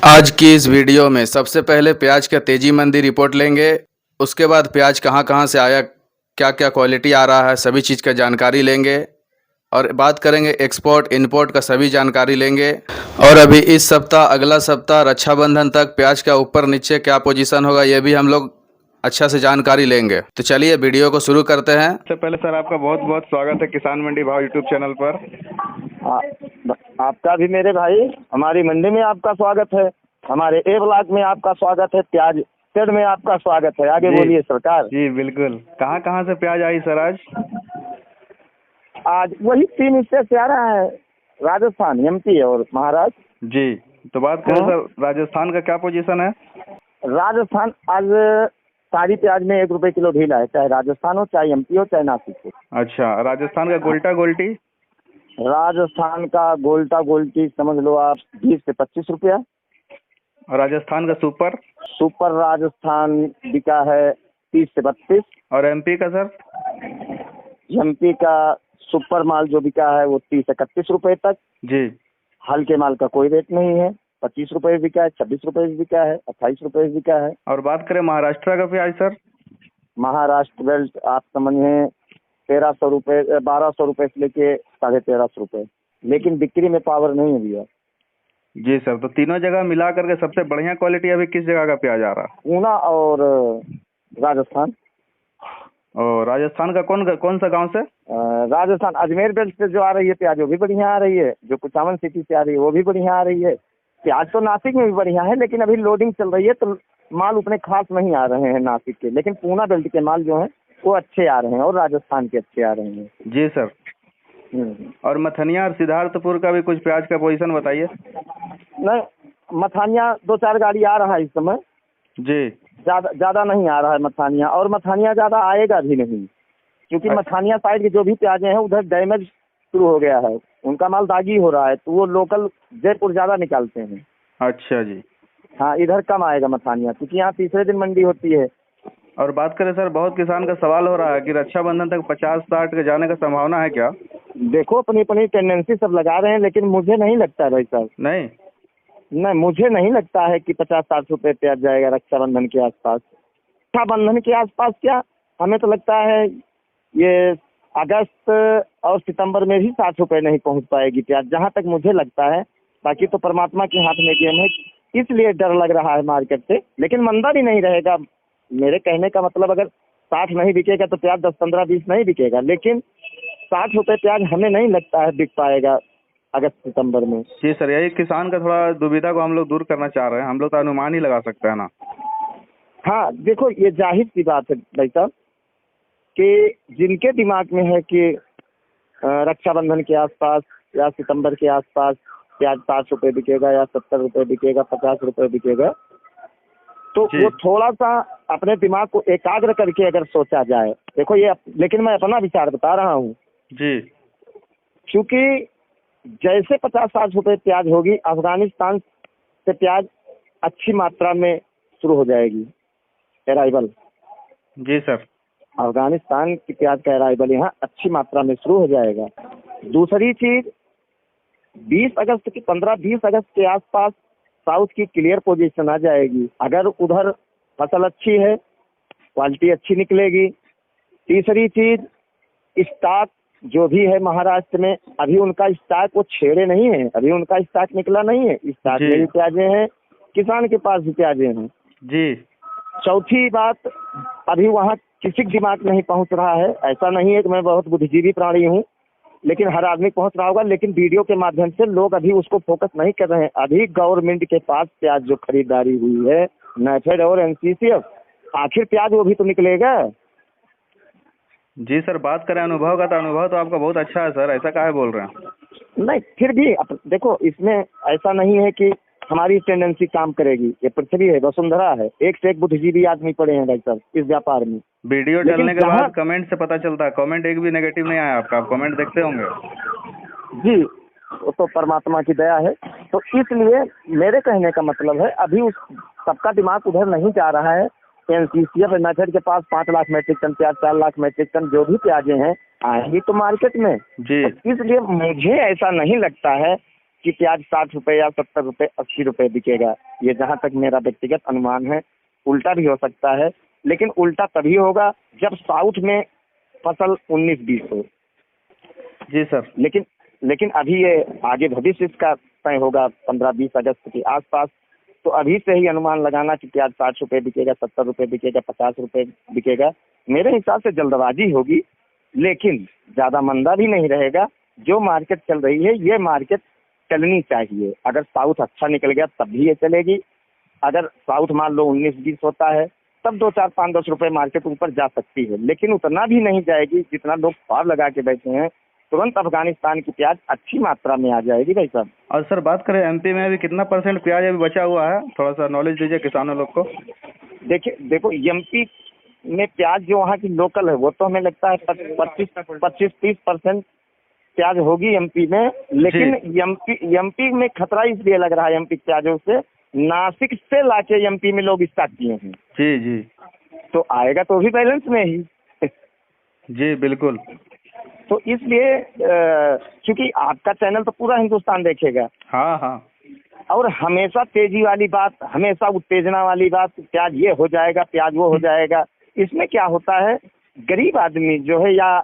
आज की इस वीडियो में सबसे पहले प्याज का तेजी मंदी रिपोर्ट लेंगे। उसके बाद प्याज कहां-कहां से आया, क्या-क्या क्वालिटी आ रहा है, सभी चीज़ का जानकारी लेंगे और बात करेंगे एक्सपोर्ट इंपोर्ट का सभी जानकारी लेंगे। और अभी इस सप्ताह, अगला सप्ताह रक्षाबंधन तक प्याज का ऊपर नीचे क्या पोजीशन होगा ये भी हम लोग अच्छा से जानकारी लेंगे। तो चलिए वीडियो को शुरू करते हैं। सबसे पहले सर आपका बहुत बहुत स्वागत है किसान मंडी भाव यूट्यूब चैनल पर। आपका भी मेरे भाई, हमारी मंडी में आपका स्वागत है, हमारे ए ब्लॉक में आपका स्वागत है, प्याज शेड में आपका स्वागत है। आगे बोलिए सरकार। जी बिल्कुल। कहाँ से प्याज आई सर आज? आज वही 3 हिस्से से आ रहा है, राजस्थान, एमपी और महाराष्ट्र। जी, तो बात करें सर राजस्थान का क्या पोजीशन है? राजस्थान आज सारी प्याज में 1 रुपए किलो ढीला है, चाहे राजस्थान हो, चाहे एमपी हो, चाहे नासिक हो। अच्छा, राजस्थान का गोल्टा गोल्टी? राजस्थान का गोल्टा गोल्टी समझ लो आप 20 से 25 रुपया। और राजस्थान का सुपर? सुपर राजस्थान बिका है 30 से 32। और एमपी का सर? एमपी का सुपर माल जो बिका है वो 30 से 31 रुपए तक। जी। हल्के माल का कोई रेट नहीं है, 25 रुपए बिका है, 26 रुपए बिका है, 28 रुपए बिका है। और बात करें महाराष्ट्र का प्याज सर? महाराष्ट्र बेल्ट आप समझिए 1300 रुपए, 1200 रुपए से लेके 1350 रुपए, लेकिन बिक्री में पावर नहीं है भैया। जी सर, तो तीनों जगह मिला करके सबसे बढ़िया क्वालिटी अभी किस जगह का प्याज आ रहा है? ऊना और राजस्थान। और राजस्थान का कौन सा गांव से? राजस्थान अजमेर बेल्ट से जो आ रही है प्याज वो भी बढ़िया आ रही है, जो कुचामन सिटी से आ रही है वो भी बढ़िया आ रही है। प्याज तो नासिक में भी बढ़िया है, लेकिन अभी लोडिंग चल रही है तो माल उतने खास नहीं आ रहे हैं नासिक के, लेकिन पूना बेल्ट के माल जो है वो अच्छे आ रहे हैं और राजस्थान के अच्छे आ रहे हैं। जी सर। और मथनिया और सिद्धार्थपुर का भी कुछ प्याज का पोजीशन बताइए। नहीं, मथानिया 2-4 गाड़ी आ रहा है इस समय। जी। ज्यादा नहीं आ रहा है मथानिया, और मथानिया ज्यादा आएगा भी नहीं, क्योंकि मथानिया साइड के जो भी प्याजे हैं उधर डैमेज शुरू हो गया है, उनका माल दागी हो रहा है, तो वो लोकल जयपुर ज्यादा निकालते हैं। अच्छा जी। हाँ, इधर कम आएगा मथानिया, क्योंकि यहाँ तीसरे दिन मंडी होती है। और बात करें सर, बहुत किसान का सवाल हो रहा है कि रक्षाबंधन तक 50-60 के जाने का संभावना है क्या? देखो अपनी अपनी टेंडेंसी सब लगा रहे हैं, लेकिन मुझे नहीं लगता है भाई साहब। नहीं, मुझे नहीं लगता है कि 50-60 रुपए प्याज जाएगा रक्षाबंधन के आसपास। रक्षाबंधन के आसपास क्या, हमें तो लगता है ये अगस्त और सितंबर में भी 60 रुपए नहीं पहुंच पाएगी प्याज, जहां तक मुझे लगता है। बाकी तो परमात्मा के हाथ में गेम है, इसलिए डर लग रहा है मार्केट से, लेकिन मंदा भी नहीं रहेगा। मेरे कहने का मतलब, अगर 60 नहीं बिकेगा तो प्याज 10, 15, 20 नहीं बिकेगा, लेकिन 60 रुपए प्याज हमें नहीं लगता है बिक पाएगा अगस्त सितंबर में। जी सर, यही किसान का थोड़ा दुविधा को हम लोग दूर करना चाह रहे हैं। हम लोग तो अनुमान ही लगा सकते हैं ना। हाँ देखो, ये जाहिर सी बात है भाई साहब कि जिनके दिमाग में है कि रक्षाबंधन के आसपास या सितंबर के आसपास प्याज 60 रुपए बिकेगा या 70 रुपए बिकेगा, 50 रुपए बिकेगा, तो वो थोड़ा सा अपने दिमाग को एकाग्र करके अगर सोचा जाए। देखो ये लेकिन मैं अपना विचार बता रहा हूँ जी, क्योंकि जैसे 50-60 रुपए प्याज होगी, अफगानिस्तान से प्याज अच्छी मात्रा में शुरू हो जाएगी अराइवल। जी सर। अफगानिस्तान की प्याज का अराइवल यहाँ अच्छी मात्रा में शुरू हो जाएगा। दूसरी चीज, 20 अगस्त की 15-20 अगस्त के आसपास साउथ की क्लियर पोजीशन आ जाएगी। अगर उधर फसल अच्छी है, क्वालिटी अच्छी निकलेगी। तीसरी चीज, स्टॉक जो भी है महाराष्ट्र में, अभी उनका स्टॉक वो छेड़े नहीं है, अभी उनका स्टॉक निकला नहीं है, स्टॉक में भी प्याजे हैं, किसान के पास भी प्याजे हैं। जी। चौथी बात, अभी वहाँ किसी के दिमाग नहीं पहुँच रहा है। ऐसा नहीं है कि मैं बहुत बुद्धिजीवी प्राणी हूँ, लेकिन हर आदमी पहुँच रहा होगा, लेकिन वीडियो के माध्यम से लोग अभी उसको फोकस नहीं कर रहे हैं। अभी गवर्नमेंट के पास प्याज जो खरीदारी हुई है, नेफेड और एनसीसीएफ, आखिर प्याज वो भी तो निकलेगा। जी सर, बात करें अनुभव का, तो अनुभव तो आपका बहुत अच्छा है सर, ऐसा काहे बोल रहे हैं? नहीं, फिर भी देखो, इसमें ऐसा नहीं है कि हमारी टेंडेंसी काम करेगी। ये पृथ्वी है, वसुंधरा है, एक से एक बुद्धिजीवी आदमी पड़े हैं भाई साहब इस व्यापार में। वीडियो डलने के बाद कमेंट से पता चलता है, कमेंट एक भी नेगेटिव नहीं आया आपका, आप कमेंट देखते होंगे। जी, वो तो परमात्मा की दया है। तो इसलिए मेरे कहने का मतलब है, अभी उस सबका दिमाग उधर नहीं जा रहा है। एनसीसीएफ मेथड के पास 5 लाख मेट्रिक टन प्याज, 4 लाख मेट्रिक टन जो भी प्याजे हैं आएंगी तो मार्केट में जी। तो इसलिए मुझे ऐसा नहीं लगता है कि प्याज 60 रुपए या 70 रुपए 80 रुपए बिकेगा। ये जहाँ तक मेरा व्यक्तिगत अनुमान है। उल्टा भी हो सकता है, लेकिन उल्टा तभी होगा जब साउथ में फसल 19-20 हो। जी सर। लेकिन अभी ये आगे भविष्य इसका तय होगा 15-20 अगस्त के आसपास। तो अभी से ही अनुमान लगाना कि प्याज 60 रुपए बिकेगा, 70 रुपए बिकेगा, 50 रुपए बिकेगा, मेरे हिसाब से जल्दबाजी होगी। लेकिन ज्यादा मंदा भी नहीं रहेगा। जो मार्केट चल रही है ये मार्केट चलनी चाहिए। अगर साउथ अच्छा निकल गया तब भी ये चलेगी। अगर साउथ मान लो 19-20 होता है तब 2-4-5-10 रुपए मार्केट ऊपर जा सकती है, लेकिन उतना भी नहीं जाएगी जितना लोग पार लगा के बैठे हैं। तुरंत अफगानिस्तान की प्याज अच्छी मात्रा में आ जाएगी भाई साहब। और सर बात करें एमपी में अभी कितना % प्याज अभी बचा हुआ है, थोड़ा सा नॉलेज दीजिए किसानों लोग को। देखो एमपी में प्याज जो वहाँ की लोकल है वो तो हमें लगता है 25-30% प्याज होगी एमपी में। लेकिन एमपी में खतरा इसलिए लग रहा है एमपी प्याजों से, नासिक से लाके एमपी में लोग स्टॉक किए हैं। जी जी। तो आएगा तो भी बैलेंस में ही। जी बिल्कुल। तो इसलिए क्योंकि आपका चैनल तो पूरा हिंदुस्तान देखेगा। हाँ हाँ। और हमेशा तेजी वाली बात, हमेशा उत्तेजना वाली बात, प्याज ये हो जाएगा, प्याज वो हो जाएगा। इसमें क्या होता है, गरीब आदमी जो है या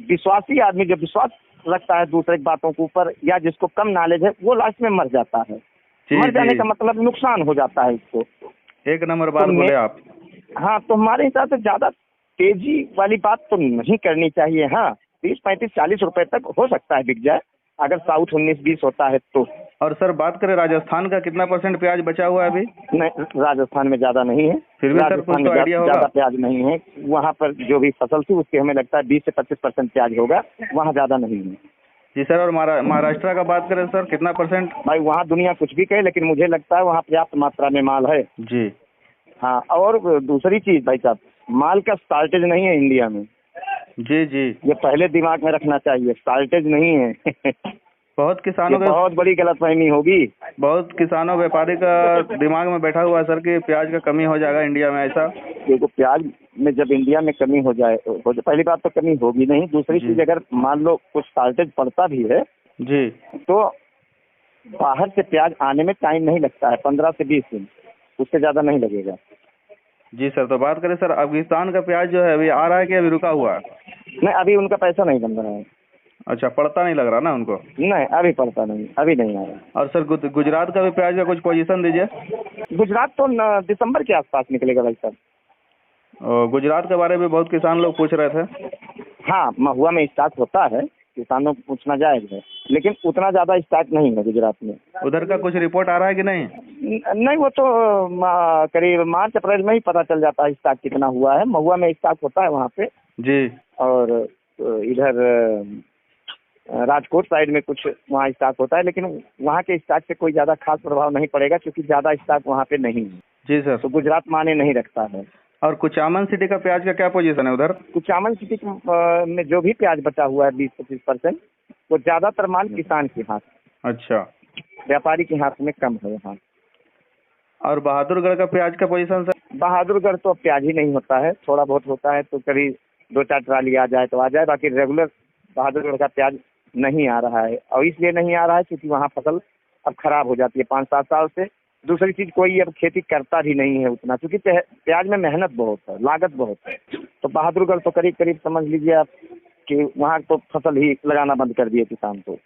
विश्वासी आदमी जो विश्वास रखता है दूसरे की बातों के ऊपर, या जिसको कम नॉलेज है, वो लास्ट में मर जाता है। मर जाने का मतलब नुकसान हो जाता है इसको। एक नंबर बात बोले आप। हाँ, तो हमारे हिसाब से ज्यादा तेजी वाली बात तो नहीं करनी चाहिए। हाँ, 30-35-40 रुपए तक हो सकता है बिक जाए अगर साउथ 19-20 होता है तो। और सर बात करें राजस्थान का कितना % प्याज बचा हुआ है अभी? नहीं, राजस्थान में ज्यादा नहीं है। फिर भी सर कुछ तो आइडिया होगा? ज्यादा प्याज नहीं है वहाँ पर। जो भी फसल थी उसके हमें लगता है 20 से 25% प्याज होगा, वहाँ ज्यादा नहीं है। जी सर। और महाराष्ट्र का बात करें सर कितना %? भाई वहाँ दुनिया कुछ भी कहे, लेकिन मुझे लगता है वहाँ पर्याप्त मात्रा में माल है। जी हाँ, और दूसरी चीज भाई साहब, माल का शॉर्टेज नहीं है इंडिया में। जी जी। ये पहले दिमाग में रखना चाहिए, शॉर्टेज नहीं है। बहुत किसानों का बहुत बड़ी गलतफहमी होगी। बहुत किसानों व्यापारी का दिमाग में बैठा हुआ है सर कि प्याज का कमी हो जाएगा इंडिया में, ऐसा। देखो, प्याज में जब इंडिया में कमी हो जाए तो पहली बात तो कमी होगी नहीं। दूसरी चीज, अगर मान लो कुछ शॉर्टेज पड़ता भी है जी, तो बाहर से प्याज आने में टाइम नहीं लगता है, 15 से 20 दिन, उससे ज्यादा नहीं लगेगा। जी सर। तो बात करें सर अफगानिस्तान का प्याज जो है अभी आ रहा है कि अभी रुका हुआ है? नहीं, अभी उनका पैसा नहीं बन रहा है। अच्छा, पड़ता नहीं लग रहा ना उनको? नहीं, अभी पड़ता नहीं, अभी नहीं आ रहा। और सर गुजरात का भी प्याज का कुछ पोजीशन दीजिए। गुजरात तो दिसंबर के आसपास निकलेगा भाई साहब। गुजरात के बारे में बहुत किसान लोग पूछ रहे थे। हाँ, महुआ में स्टार्ट होता है, किसानों को पूछना जायज है, लेकिन उतना ज्यादा स्टार्ट नहीं है गुजरात में। उधर का कुछ रिपोर्ट आ रहा है कि नहीं? नहीं, वो तो करीब मार्च अप्रैल में ही पता चल जाता है स्टाक कितना हुआ है। महुआ में स्टाक होता है वहाँ पे जी। और इधर राजकोट साइड में कुछ वहाँ स्टाक होता है, लेकिन वहाँ के स्टाक से कोई ज्यादा खास प्रभाव नहीं पड़ेगा क्योंकि ज्यादा स्टाक वहाँ पे नहीं है। जी सर। तो गुजरात माने नहीं रखता है। और कुचामन सिटी का प्याज का क्या पोजीशन है उधर? कुचामन सिटी में जो भी प्याज बचा हुआ है 20-25%, वो ज्यादातर माल किसान के हाथ, अच्छा, व्यापारी के हाथ में कम है यहाँ। और बहादुरगढ़ का प्याज का पोजीशन सर? बहादुरगढ़ तो प्याज ही नहीं होता है, थोड़ा बहुत होता है, तो करीब 2-4 ट्राली आ जाए तो आ जाए, बाकी रेगुलर बहादुरगढ़ का प्याज नहीं आ रहा है। और इसलिए नहीं आ रहा है क्योंकि वहाँ फसल अब खराब हो जाती है 5-7 साल से। दूसरी चीज, कोई अब खेती करता भी नहीं है उतना, क्योंकि प्याज में मेहनत बहुत है, लागत बहुत है। तो बहादुरगढ़ तो करीब करीब समझ लीजिए आप कि वहाँ तो फसल ही लगाना बंद कर दिए किसान तो,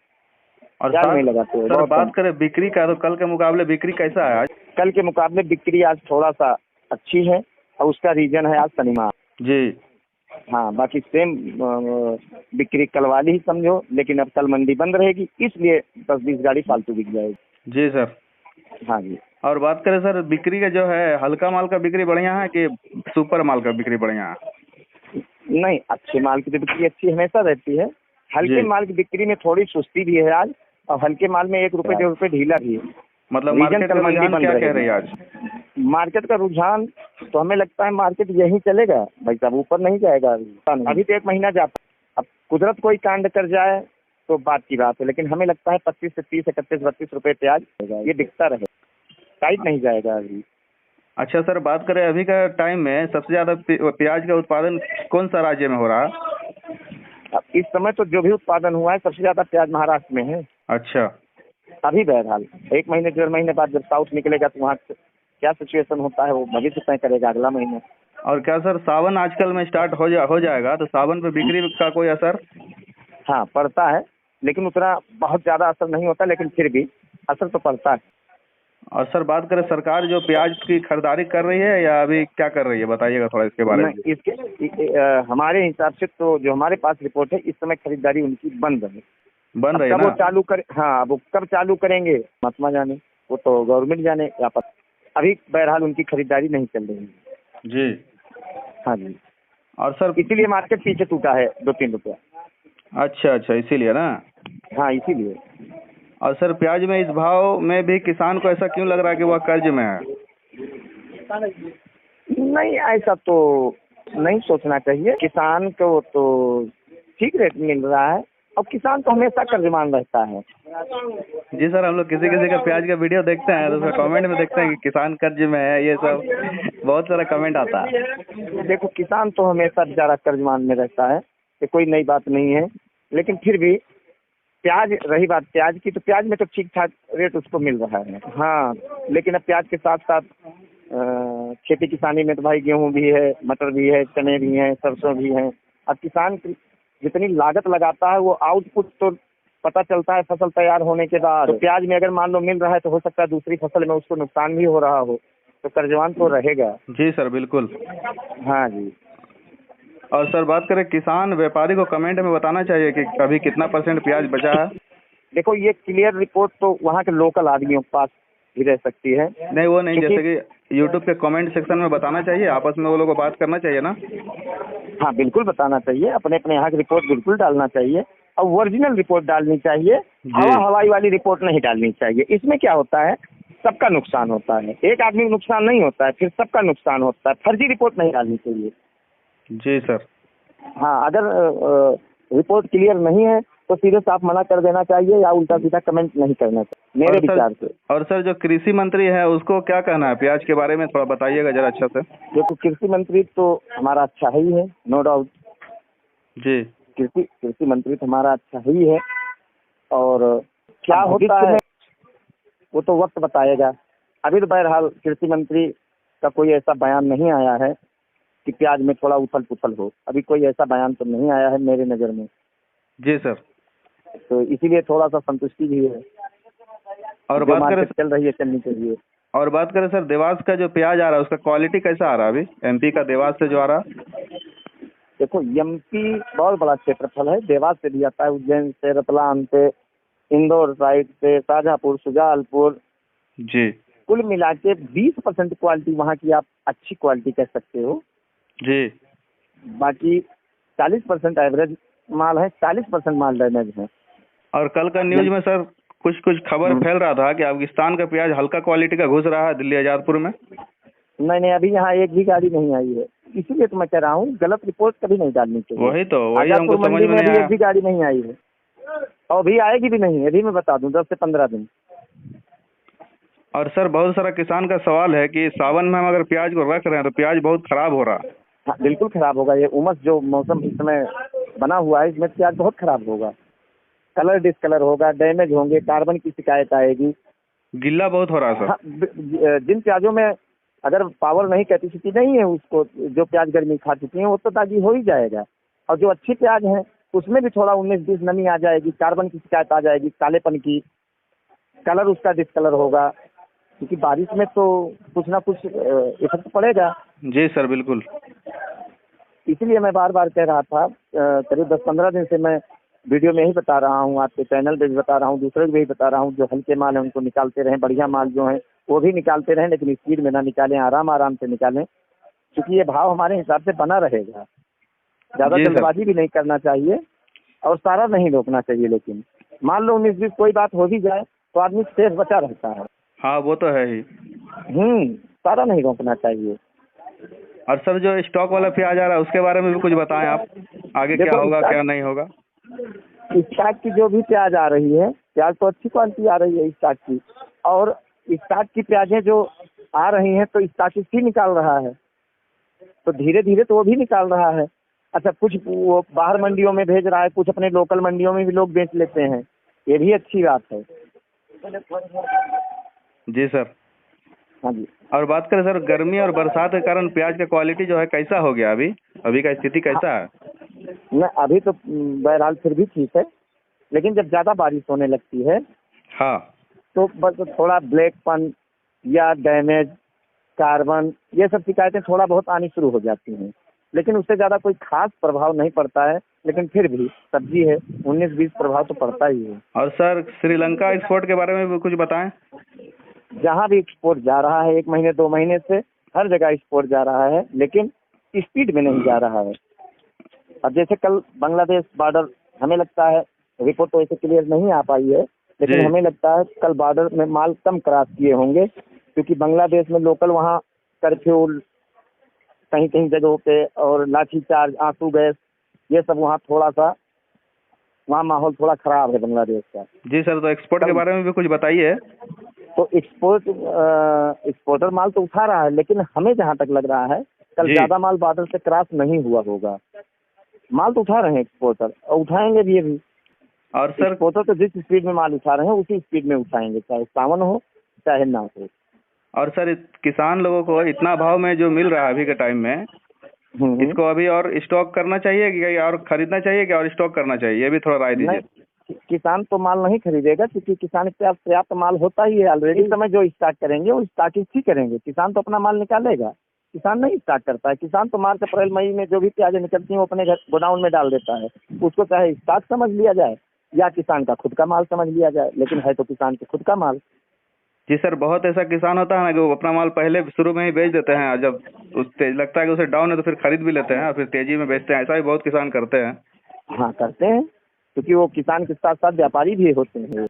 और प्याज नहीं लगाते हैं। सर बात करें बिक्री का, तो कल के मुकाबले बिक्री कैसा है आज? कल के मुकाबले बिक्री आज थोड़ा सा अच्छी है, और उसका रीजन है आज शनिवार जी। हाँ, बाकी सेम बिक्री कल वाली ही समझो, लेकिन अब कल मंडी बंद रहेगी, इसलिए 10-20 गाड़ी फालतू बिक जाएगी। जी सर। हाँ जी। और बात करें सर बिक्री का, जो है हल्का माल का बिक्री बढ़िया है कि सुपर माल का बिक्री बढ़िया है? नहीं, अच्छे माल की तो बिक्री अच्छी हमेशा रहती है। हल्के माल की बिक्री में थोड़ी सुस्ती भी है आज, और हल्के माल में 1 रुपए 1.5 रुपए ढीला भी है। मतलब मार्केट का रुझान क्या कह रही है आज? मार्केट का रुझान तो हमें लगता है मार्केट यही चलेगा भाई साहब, ऊपर नहीं जाएगा अभी तो 1 महीना जाता। अब कुदरत कोई कांड कर जाए तो बात की बात है, लेकिन हमें लगता है 25 से 30, 31, 32 रुपए प्याज ये दिखता रहे, टाइट नहीं जाएगा अभी। अच्छा सर, बात करें अभी का टाइम में सबसे ज्यादा प्याज का उत्पादन कौन सा राज्य में हो रहा है? अब इस समय तो जो भी उत्पादन हुआ है सबसे ज्यादा प्याज महाराष्ट्र में है। अच्छा। अभी बहरहाल 1 महीने 1.5 महीने बाद जब साउथ निकलेगा तो वहाँ क्या सिचुएशन होता है वो भविष्य तय करेगा अगला महीने। और क्या सर सावन आजकल में स्टार्ट हो जाएगा तो सावन पे बिक्री का कोई असर? हाँ पड़ता है, लेकिन उतना बहुत ज़्यादा असर नहीं होता, लेकिन फिर भी असर तो पड़ता है। और सर बात करें सरकार जो प्याज की खरीदारी कर रही है या अभी क्या कर रही है, बताइएगा थोड़ा इसके बारे में। नहीं, हमारे हिसाब से तो जो हमारे पास रिपोर्ट है इस समय खरीदारी उनकी बंद है। बंद है कब वो ना? चालू कर, हाँ अब वो कब चालू करेंगे महात्मा जाने, वो तो गवर्नमेंट जाने या पर अभी बहरहाल उनकी खरीदारी नहीं चल रही है। जी। हाँ जी। और सर इसीलिए मार्केट पीछे टूटा है 2-3 रुपया। अच्छा अच्छा, इसीलिए ना। हाँ इसीलिए। और सर प्याज में इस भाव में भी किसान को ऐसा क्यों लग रहा है कि वह कर्ज में है? नहीं, ऐसा तो नहीं सोचना चाहिए। किसान को तो ठीक रेट मिल रहा है और किसान तो हमेशा कर्जमान रहता है। जी सर, हम लोग किसी किसी का प्याज का वीडियो देखते हैं तो उसका कमेंट में देखते हैं कि किसान कर्ज में है, ये सब बहुत सारा कमेंट आता है। देखो किसान तो हमेशा बेचारा कर्जमान में रहता है, ये कोई नई बात नहीं है, लेकिन फिर भी प्याज, रही बात प्याज की, तो प्याज में तो ठीक ठाक रेट उसको मिल रहा है। हाँ, लेकिन अब प्याज के साथ साथ खेती किसानी में तो भाई गेहूं भी है, मटर भी है, चने भी हैं, सरसों भी हैं। अब किसान की जितनी लागत लगाता है वो आउटपुट तो पता चलता है फसल तैयार होने के बाद। तो प्याज में अगर मान लो मिल रहा है तो हो सकता है दूसरी फसल में उसको नुकसान भी हो रहा हो, तो कर्जवान तो रहेगा। जी सर बिल्कुल। हाँ जी। और सर बात करें किसान व्यापारी को कमेंट में बताना चाहिए कि अभी कितना % प्याज बचा है। देखो ये क्लियर रिपोर्ट तो वहाँ के लोकल आदमियों के पास भी रह सकती है। नहीं वो नहीं, जैसे कि यूट्यूब के कमेंट सेक्शन में बताना चाहिए, आपस में वो लोग को बात करना चाहिए ना। हाँ बिल्कुल बताना चाहिए, अपने अपने यहाँ की रिपोर्ट बिल्कुल डालना चाहिए और ओरिजिनल रिपोर्ट डालनी चाहिए, हवाई वाली रिपोर्ट नहीं डालनी चाहिए। इसमें क्या होता है, सबका नुकसान होता है, एक आदमी को नुकसान नहीं होता है, फिर सबका नुकसान होता है। फर्जी रिपोर्ट नहीं डालनी चाहिए। जी सर। हाँ, अगर रिपोर्ट क्लियर नहीं है तो सीधे साफ मना कर देना चाहिए या उल्टा सीधा कमेंट नहीं करना चाहिए मेरे विचार से। और सर जो कृषि मंत्री है उसको क्या कहना है प्याज के बारे में, थोड़ा बताइएगा जरा अच्छा से। देखो कृषि मंत्री तो हमारा अच्छा ही है, नो डाउट। जी। कृषि मंत्री तो हमारा अच्छा ही है, और क्या होता है वो तो वक्त बताएगा। अभी तो बहरहाल कृषि मंत्री का कोई ऐसा बयान नहीं आया है कि प्याज में थोड़ा उथल पुथल हो, अभी कोई ऐसा बयान तो नहीं आया है मेरे नज़र में। जी सर। तो इसीलिए थोड़ा सा संतुष्टि भी है। और बात करें चल रही है, चलनी चाहिए। और बात करें सर देवास का जो प्याज आ रहा है उसका क्वालिटी कैसा आ रहा है अभी, MP का देवास से जो आ रहा है? देखो MP बहुत बड़ा क्षेत्रफल है, देवास से भी आता है, उज्जैन से, रतलाम से, इंदौर साइड से, शाहजहाँपुर, शुजालपुर। जी। कुल मिला के 20% क्वालिटी वहाँ की आप अच्छी क्वालिटी कह सकते हो जी। बाकी 40% एवरेज माल है, 40% माल डैमेज है। और कल का न्यूज में सर कुछ खबर फैल रहा था कि अफगानिस्तान का प्याज हल्का क्वालिटी का घुस रहा है दिल्ली आजादपुर में। नहीं, अभी यहाँ एक भी गाड़ी नहीं आई है, इसीलिए तो मैं कह रहा हूँ गलत रिपोर्ट कभी नहीं डालनी चाहिए। वही हमको समझ में नहीं आया। आया। एक भी गाड़ी नहीं आई है और अभी आएगी भी नहीं, अभी मैं बता दूं 10 से 15 दिन। और सर बहुत सारा किसान का सवाल है कि सावन में हम अगर प्याज को रख रहे हैं तो प्याज बहुत खराब हो रहा है। हाँ बिल्कुल खराब होगा, ये उमस जो मौसम इस समय बना हुआ है इसमें प्याज बहुत खराब होगा, कलर डिसकलर होगा, डैमेज होंगे, कार्बन की शिकायत आएगी, गिल्ला बहुत हो रहा है सर। हाँ, जिन प्याजों में अगर पावर नहीं, कैपेसिटी नहीं है, उसको जो प्याज गर्मी खा चुकी है वो तो ताजी हो ही जाएगा। और जो अच्छी प्याज है उसमें भी थोड़ा 19-20 नमी आ जाएगी, कार्बन की शिकायत आ जाएगी, कालेपन की, कलर उसका डिसकलर होगा, क्योंकि बारिश में तो कुछ ना कुछ इफेक्ट पड़ेगा। जी सर बिल्कुल। इसलिए मैं बार बार कह रहा था, करीब 10-15 दिन से मैं वीडियो में ही बता रहा हूँ, आपके चैनल पे भी बता रहा हूँ, दूसरे को भी बता रहा हूँ, जो हल्के माल हैं उनको निकालते रहें, बढ़िया माल जो है वो भी निकालते रहें, लेकिन स्पीड में ना निकालें, आराम आराम से निकालें, क्योंकि ये भाव हमारे हिसाब से बना रहेगा। ज़्यादा जल्दबाजी भी नहीं करना चाहिए और सारा नहीं रोकना चाहिए, लेकिन मान लो 19-20 कोई बात हो भी जाए तो आदमी सेफ बचा रहता है। हाँ वो तो है ही। सारा नहीं रोकना चाहिए। और सर जो स्टॉक वाला प्याज आ रहा है उसके बारे में भी कुछ बताएं आप, आगे क्या होगा क्या नहीं होगा। स्टॉक की जो भी प्याज आ रही है, प्याज तो अच्छी क्वालिटी आ रही है स्टॉक की, और स्टॉक की प्याजें जो आ रही हैं तो स्टॉकिस्ट ही निकाल रहा है, तो धीरे धीरे तो वो भी निकाल रहा है। अच्छा, कुछ वो बाहर मंडियों में भेज रहा है, कुछ अपने लोकल मंडियों में भी लोग बेच लेते हैं, ये भी अच्छी बात है। जी सर। हाँ जी। और बात करें सर गर्मी और बरसात के कारण प्याज का क्वालिटी जो है कैसा हो गया अभी अभी का स्थिति कैसा है? न अभी तो बहरहाल फिर भी ठीक है, लेकिन जब ज़्यादा बारिश होने लगती है हाँ। तो बस थोड़ा ब्लैकपन या डैमेज, कार्बन, ये सब शिकायतें थोड़ा बहुत आनी शुरू हो जाती हैं, लेकिन उससे ज़्यादा कोई खास प्रभाव नहीं पड़ता है। लेकिन फिर भी सब्जी है, 19-20 प्रभाव तो पड़ता ही है। और सर श्रीलंका एक्सपोर्ट के बारे में भी कुछ बताएं। जहाँ भी एक्सपोर्ट जा रहा है 1 महीने 2 महीने से हर जगह एक्सपोर्ट जा रहा है, लेकिन स्पीड में नहीं जा रहा है। अब जैसे कल बांग्लादेश बॉर्डर, हमें लगता है, रिपोर्ट तो ऐसे क्लियर नहीं आ पाई है, लेकिन जी। हमें लगता है कल बॉर्डर में माल कम क्रॉस किए होंगे, क्योंकि बांग्लादेश में लोकल वहाँ कर्फ्यू कहीं कहीं जगहों पे और लाठीचार्ज, आंसू गैस, ये सब वहाँ थोड़ा सा, वहाँ माहौल थोड़ा खराब है बांग्लादेश का। जी सर, तो एक्सपोर्ट के बारे में भी कुछ बताइए। तो एक्सपोर्टर माल तो उठा रहा है, लेकिन हमें जहाँ तक लग रहा है कल जी। ज़्यादा माल बॉर्डर से क्रॉस नहीं हुआ होगा। माल तो उठा रहे हैं एक्सपोर्टर, और उठाएंगे भी अभी। और सर एक्सपोर्टर तो जिस स्पीड में माल उठा रहे हैं उसी स्पीड में उठाएंगे, चाहे सावन हो चाहे ना हो। और सर किसान लोगों को इतना भाव में जो मिल रहा है अभी के टाइम में, इसको अभी और स्टॉक करना चाहिए कि और खरीदना चाहिए कि और स्टॉक करना चाहिए, ये भी थोड़ा राय दीजिए। नहीं, किसान तो माल नहीं खरीदेगा, क्योंकि किसान के पास पर्याप्त माल होता ही है ऑलरेडी। इस समय जो स्टॉक करेंगे वो स्टॉकिंग ही करेंगे, किसान तो अपना माल निकालेगा। किसान नहीं स्टॉक करता है, किसान तो मार्च अप्रैल मई में जो भी प्याजें निकलती हैं वो अपने घर गोडाउन में डाल देता है। उसको चाहे स्टॉक समझ लिया जाए या किसान का खुद का माल समझ लिया जाए, लेकिन है तो किसान के खुद का माल। जी सर, बहुत ऐसा किसान होता है ना कि वो अपना माल पहले शुरू में ही बेच देते हैं, और जब लगता है कि उसे डाउन है तो फिर खरीद भी लेते हैं और फिर तेजी में बेचते हैं। ऐसा भी बहुत किसान करते हैं। हाँ करते हैं, क्योंकि वो किसान के साथ साथ व्यापारी भी होते हैं।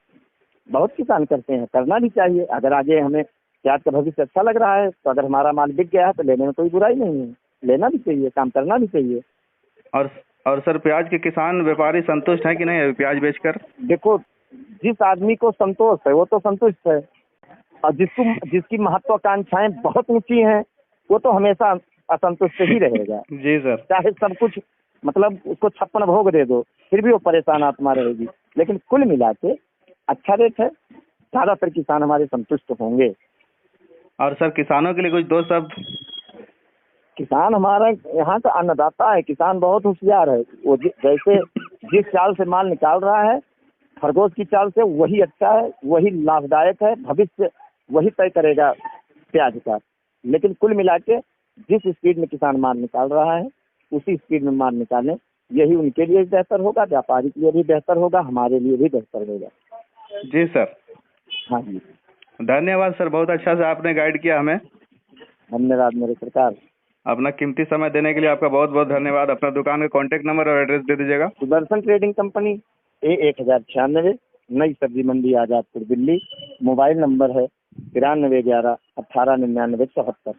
बहुत किसान करते हैं, करना भी चाहिए। अगर आगे हमें प्याज का भविष्य अच्छा लग रहा है तो अगर हमारा माल बिक गया है तो लेने में कोई बुराई नहीं है, लेना भी चाहिए, काम करना भी चाहिए। और सर प्याज के किसान व्यापारी संतुष्ट हैं कि नहीं अभी प्याज बेचकर? देखो, जिस आदमी को संतोष है वो तो संतुष्ट है, और जिसकी महत्वाकांक्षाएं बहुत ऊंची हैं वो तो हमेशा असंतुष्ट ही रहेगा। जी सर। चाहे सब कुछ, मतलब उसको 56 भोग दे दो फिर भी वो परेशान आत्मा रहेगी। लेकिन कुल मिला के अच्छा रेट है, ज्यादातर किसान हमारे संतुष्ट होंगे। और सर किसानों के लिए कुछ 2 शब्द? किसान हमारा यहाँ का अन्नदाता है। किसान बहुत होशियार है। वो जैसे जिस चाल से माल निकाल रहा है खरगोश की चाल से, वही अच्छा है, वही लाभदायक है। भविष्य वही तय करेगा प्याज का। लेकिन कुल मिला के जिस स्पीड में किसान माल निकाल रहा है उसी स्पीड में माल निकालें, यही उनके लिए बेहतर होगा, व्यापारी के लिए भी बेहतर होगा, हमारे लिए भी बेहतर होगा। जी सर। हाँ जी, धन्यवाद सर, बहुत अच्छा से आपने गाइड किया हमें। धन्यवाद मेरे सरकार। अपना कीमती समय देने के लिए आपका बहुत बहुत धन्यवाद। अपना दुकान का कॉन्टैक्ट नंबर और एड्रेस दे दीजिएगा। सुदर्शन ट्रेडिंग कंपनी, A1096, नई सब्जी मंडी, आजादपुर, दिल्ली। मोबाइल नंबर है 9311 189974।